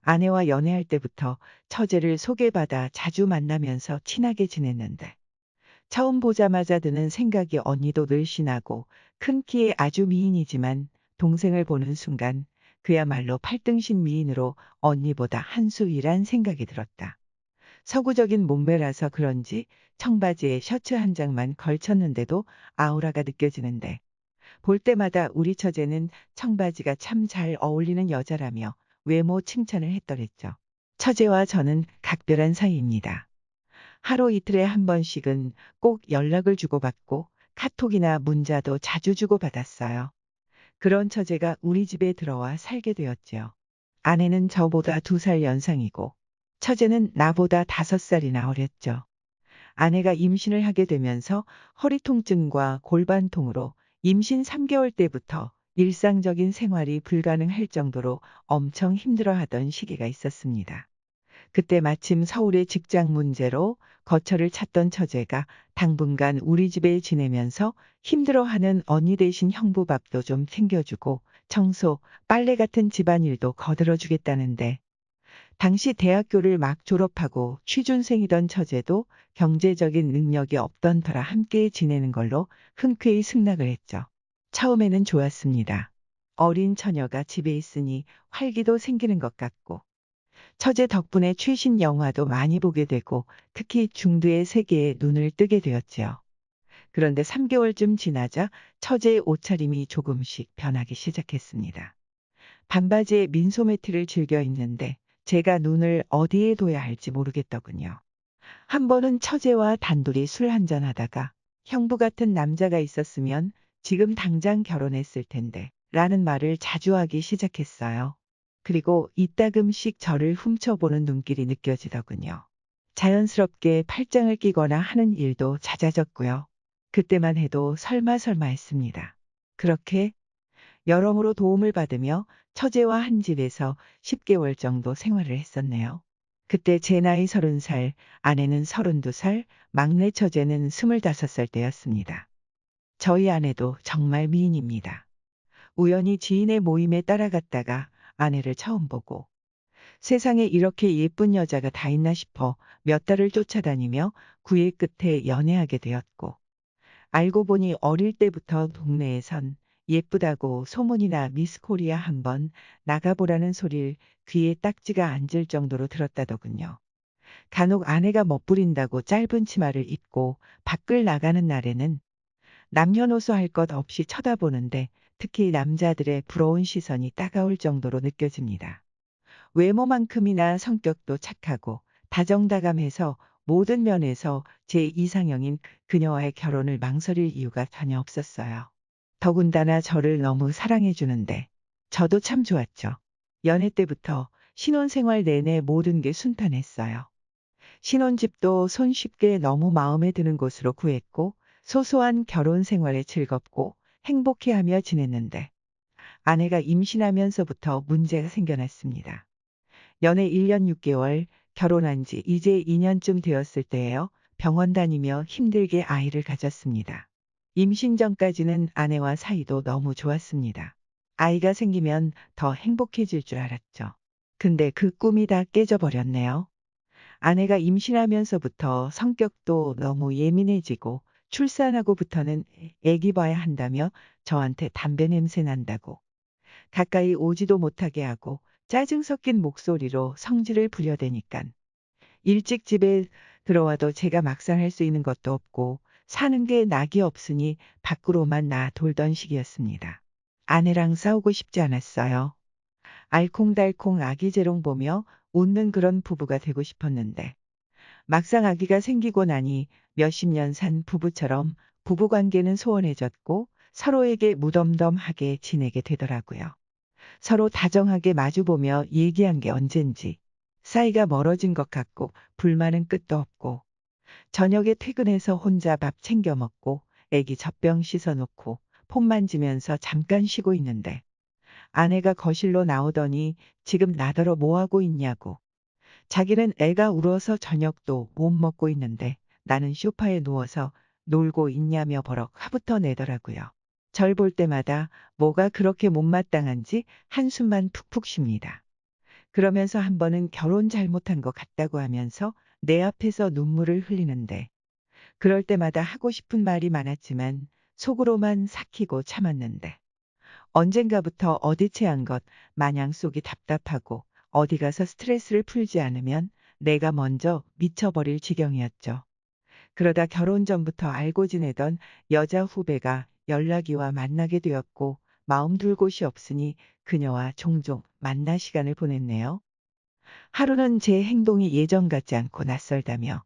아내와 연애할 때부터 처제를 소개받아 자주 만나면서 친하게 지냈는데 처음 보자마자 드는 생각이 언니도 늘씬하고 큰 키의 아주 미인이지만 동생을 보는 순간 그야말로 팔등신 미인으로 언니보다 한 수 위란 생각이 들었다. 서구적인 몸매라서 그런지 청바지에 셔츠 한 장만 걸쳤는데도 아우라가 느껴지는데 볼 때마다 우리 처제는 청바지가 참 잘 어울리는 여자라며 외모 칭찬을 했더랬죠. 처제와 저는 각별한 사이입니다. 하루 이틀에 한 번씩은 꼭 연락을 주고받고 카톡이나 문자도 자주 주고받았어요. 그런 처제가 우리 집에 들어와 살게 되었지요. 아내는 저보다 2살 연상이고 처제는 나보다 5살이나 어렸죠. 아내가 임신을 하게 되면서 허리 통증과 골반통으로 임신 3개월 때부터 일상적인 생활이 불가능할 정도로 엄청 힘들어하던 시기가 있었습니다. 그때 마침 서울의 직장 문제로 거처를 찾던 처제가 당분간 우리 집에 지내면서 힘들어하는 언니 대신 형부 밥도 좀 챙겨주고 청소, 빨래 같은 집안일도 거들어주겠다는데 당시 대학교를 막 졸업하고 취준생이던 처제도 경제적인 능력이 없던 터라 함께 지내는 걸로 흔쾌히 승낙을 했죠. 처음에는 좋았습니다. 어린 처녀가 집에 있으니 활기도 생기는 것 같고 처제 덕분에 최신 영화도 많이 보게 되고 특히 중두의 세계에 눈을 뜨게 되었지요. 그런데 3개월쯤 지나자 처제의 옷차림이 조금씩 변하기 시작했습니다. 반바지에 민소매티를 즐겨 입는데 제가 눈을 어디에 둬야 할지 모르겠더군요. 한 번은 처제와 단둘이 술 한잔 하다가 형부 같은 남자가 있었으면 지금 당장 결혼했을 텐데 라는 말을 자주 하기 시작했어요. 그리고 이따금씩 저를 훔쳐보는 눈길이 느껴지더군요. 자연스럽게 팔짱을 끼거나 하는 일도 잦아졌고요. 그때만 해도 설마 했습니다. 그렇게 여러모로 도움을 받으며 처제와 한 집에서 10개월 정도 생활을 했었네요. 그때 제 나이 30살, 아내는 32살, 막내 처제는 25살 때였습니다. 저희 아내도 정말 미인입니다. 우연히 지인의 모임에 따라갔다가 아내를 처음 보고 세상에 이렇게 예쁜 여자가 다 있나 싶어 몇 달을 쫓아다니며 구애 끝에 연애하게 되었고 알고 보니 어릴 때부터 동네에선 예쁘다고 소문이나 미스 코리아 한번 나가보라는 소리를 귀에 딱지가 앉을 정도로 들었다더군요. 간혹 아내가 멋부린다고 짧은 치마를 입고 밖을 나가는 날에는 남녀노소 할 것 없이 쳐다보는데 특히 남자들의 부러운 시선이 따가울 정도로 느껴집니다. 외모만큼이나 성격도 착하고 다정다감해서 모든 면에서 제 이상형인 그녀와의 결혼을 망설일 이유가 전혀 없었어요. 더군다나 저를 너무 사랑해 주는데 저도 참 좋았죠. 연애 때부터 신혼생활 내내 모든 게 순탄했어요. 신혼집도 손쉽게 너무 마음에 드는 곳으로 구했고 소소한 결혼 생활에 즐겁고 행복해하며 지냈는데 아내가 임신하면서부터 문제가 생겨났습니다. 연애 1년 6개월, 결혼한 지 이제 2년쯤 되었을 때예요. 병원 다니며 힘들게 아이를 가졌습니다. 임신 전까지는 아내와 사이도 너무 좋았습니다. 아이가 생기면 더 행복해질 줄 알았죠. 근데 그 꿈이 다 깨져버렸네요. 아내가 임신하면서부터 성격도 너무 예민해지고 출산하고부터는 애기 봐야 한다며 저한테 담배 냄새 난다고 가까이 오지도 못하게 하고 짜증 섞인 목소리로 성질을 부려대니깐 일찍 집에 들어와도 제가 막상 할 수 있는 것도 없고 사는 게 낙이 없으니 밖으로만 나 돌던 시기였습니다. 아내랑 싸우고 싶지 않았어요. 알콩달콩 아기 재롱 보며 웃는 그런 부부가 되고 싶었는데 막상 아기가 생기고 나니 몇십 년 산 부부처럼 부부관계는 소원해졌고 서로에게 무덤덤하게 지내게 되더라고요. 서로 다정하게 마주보며 얘기한 게 언젠지 사이가 멀어진 것 같고 불만은 끝도 없고 저녁에 퇴근해서 혼자 밥 챙겨 먹고 애기 젖병 씻어놓고 폰 만지면서 잠깐 쉬고 있는데 아내가 거실로 나오더니 지금 나더러 뭐하고 있냐고 자기는 애가 울어서 저녁도 못 먹고 있는데 나는 소파에 누워서 놀고 있냐며 버럭 화부터 내더라고요. 절 볼 때마다 뭐가 그렇게 못마땅한지 한숨만 푹푹 쉽니다. 그러면서 한 번은 결혼 잘못한 것 같다고 하면서 내 앞에서 눈물을 흘리는데 그럴 때마다 하고 싶은 말이 많았지만 속으로만 삭히고 참았는데 언젠가부터 어디 체한 것 마냥 속이 답답하고 어디 가서 스트레스를 풀지 않으면 내가 먼저 미쳐버릴 지경이었죠. 그러다 결혼 전부터 알고 지내던 여자 후배가 연락이 와 만나게 되었고 마음 둘 곳이 없으니 그녀와 종종 만나 시간을 보냈네요. 하루는 제 행동이 예전 같지 않고 낯설다며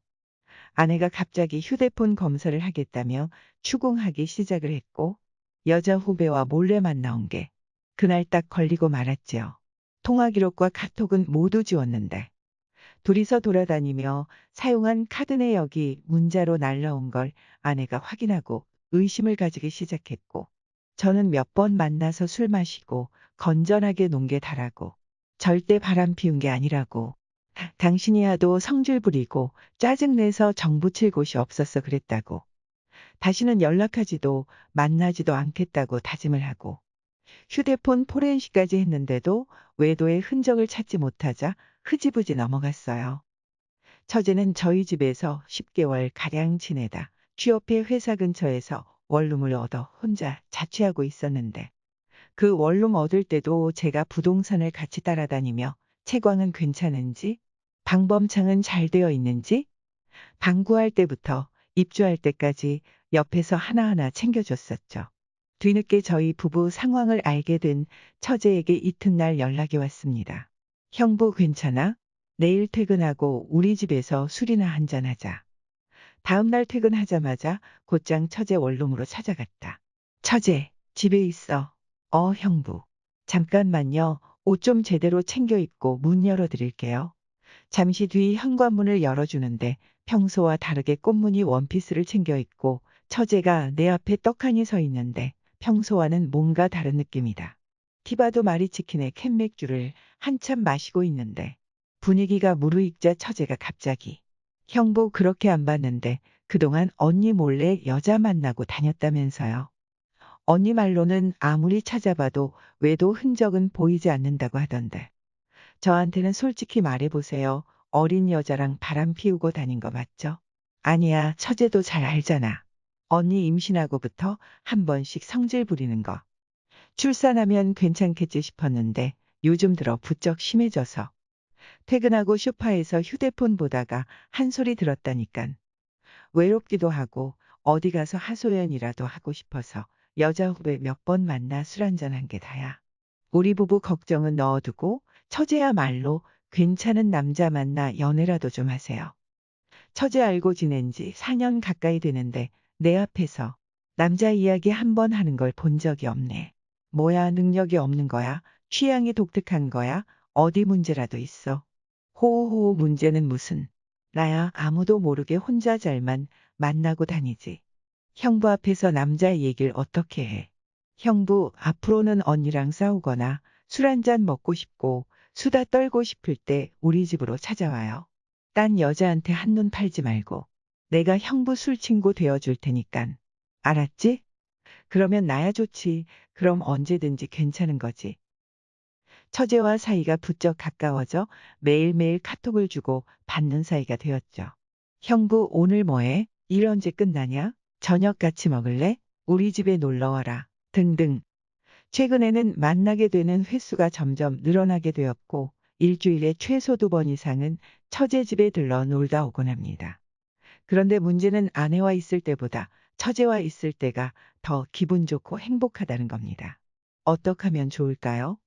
아내가 갑자기 휴대폰 검사를 하겠다며 추궁하기 시작을 했고 여자 후배와 몰래 만나온 게 그날 딱 걸리고 말았지요. 통화 기록과 카톡은 모두 지웠는데 둘이서 돌아다니며 사용한 카드 내역이 문자로 날라온 걸 아내가 확인하고 의심을 가지기 시작했고 저는 몇 번 만나서 술 마시고 건전하게 논 게 다라고 절대 바람 피운 게 아니라고 당신이 하도 성질 부리고 짜증내서 정붙일 곳이 없었어 그랬다고 다시는 연락하지도 만나지도 않겠다고 다짐을 하고 휴대폰 포렌식까지 했는데도 외도의 흔적을 찾지 못하자 흐지부지 넘어갔어요. 처제는 저희 집에서 10개월 가량 지내다 취업해 회사 근처에서 원룸을 얻어 혼자 자취하고 있었는데 그 원룸 얻을 때도 제가 부동산을 같이 따라다니며 채광은 괜찮은지 방범창은 잘 되어 있는지 방구할 때부터 입주할 때까지 옆에서 하나하나 챙겨줬었죠. 뒤늦게 저희 부부 상황을 알게 된 처제에게 이튿날 연락이 왔습니다. 형부 괜찮아? 내일 퇴근하고 우리 집에서 술이나 한잔하자. 다음날 퇴근하자마자 곧장 처제 원룸으로 찾아갔다. 처제, 집에 있어. 형부. 잠깐만요. 옷 좀 제대로 챙겨 입고 문 열어드릴게요. 잠시 뒤 현관문을 열어주는데 평소와 다르게 꽃무늬 원피스를 챙겨 입고 처제가 내 앞에 떡하니 서 있는데 평소와는 뭔가 다른 느낌이다. 티바도 마리치킨에 캔맥주를 한참 마시고 있는데 분위기가 무르익자 처제가 갑자기 형부 그렇게 안 봤는데 그동안 언니 몰래 여자 만나고 다녔다면서요. 언니 말로는 아무리 찾아봐도 외도 흔적은 보이지 않는다고 하던데 저한테는 솔직히 말해보세요. 어린 여자랑 바람 피우고 다닌 거 맞죠? 아니야, 처제도 잘 알잖아. 언니 임신하고부터 한 번씩 성질 부리는 거. 출산하면 괜찮겠지 싶었는데 요즘 들어 부쩍 심해져서 퇴근하고 소파에서 휴대폰 보다가 한 소리 들었다니깐. 외롭기도 하고 어디 가서 하소연이라도 하고 싶어서 여자 후배 몇 번 만나 술 한잔한 게 다야. 우리 부부 걱정은 넣어두고 처제야말로 괜찮은 남자 만나 연애라도 좀 하세요. 처제 알고 지낸 지 4년 가까이 되는데 내 앞에서 남자 이야기 한 번 하는 걸 본 적이 없네. 뭐야 능력이 없는 거야? 취향이 독특한 거야? 어디 문제라도 있어? 호호호 문제는 무슨. 나야 아무도 모르게 혼자 잘만 만나고 다니지. 형부 앞에서 남자 얘기를 어떻게 해. 형부 앞으로는 언니랑 싸우거나 술 한잔 먹고 싶고 수다 떨고 싶을 때 우리 집으로 찾아와요. 딴 여자한테 한눈 팔지 말고 내가 형부 술친구 되어줄 테니깐. 알았지? 그러면 나야 좋지. 그럼 언제든지 괜찮은 거지. 처제와 사이가 부쩍 가까워져 매일매일 카톡을 주고 받는 사이가 되었죠. 형부 오늘 뭐해? 일 언제 끝나냐? 저녁 같이 먹을래? 우리 집에 놀러 와라. 등등. 최근에는 만나게 되는 횟수가 점점 늘어나게 되었고 일주일에 최소 2번 이상은 처제 집에 들러 놀다 오곤 합니다. 그런데 문제는 아내와 있을 때보다 처제와 있을 때가 더 기분 좋고 행복하다는 겁니다. 어떻게 하면 좋을까요?